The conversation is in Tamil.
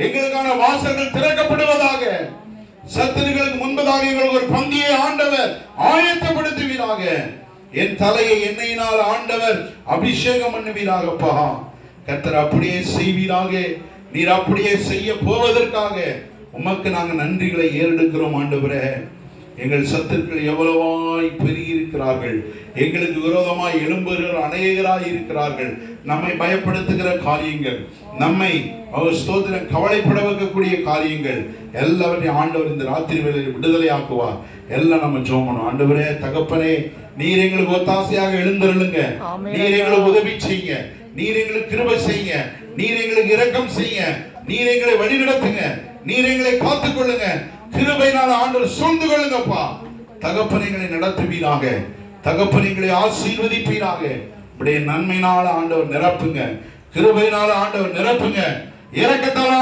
எங்களுக்கான வாசல்கள் திறக்கப்படுவதாக. சத்துருக்களுக்கு முன்பதாக எங்களுக்கு ஒரு பந்தியை ஆண்டவர் ஆயத்தப்படுத்துவீராக. என் தலையை எண்ணெயினால் ஆண்டவர் அபிஷேகம் பண்ணுவீராகப்பா. கர்த்தர் அப்படியே செய்வீராக. நீர் அப்படியே செய்ய போவதற்காக உமக்கு நாங்கள் நன்றிகளை ஏறெடுக்கிறோம் ஆண்டவரே. எங்கள் சத்துருக்கள் எவ்வளவாய் பெருகி இருக்கிறார்கள். எங்களுக்கு விரோதமாய் எழும்புகிற அநேகராய் இருக்கிறார்கள். நம்மை பயப்படுத்துகிற காரியங்கள், நம்மை ஸ்தோத்திரம் கவலைப்பட வைக்கக்கூடிய காரியங்கள் எல்லாவற்றையும் ஆண்டவர் இந்த ராத்திரி வேளையில் விடுதலை ஆக்குவார். எல்லாம் நம்ம ஜெபம். ஆண்டவரே, தகப்பனே, நீர் எங்களுக்கு ஒத்தாசையாக எழுந்தருளுங்க. நீர் எங்களுக்கு உதவி செய்யுங்க. நீர் எங்களுக்கு கிருபை செய்யுங்க. நீர் எங்களுக்கு இரக்கம் செய்யுங்க. நீர் எங்களை வழி நடத்துங்க. நீர் எங்களை காத்துக் கொள்ளுங்க. கிருபையினால ஆண்டவர் சூழ்ந்து கொள்ளுங்கப்பா. தகப்பனைகளை நடத்துவீராக. தகப்பனைகளை ஆசீர்வதிப்பீராக. இப்படியே நன்மையினால ஆண்டவர் நிரப்புங்க. கிருபையினால ஆண்டவர் நிரப்புங்க. இரக்கத்தால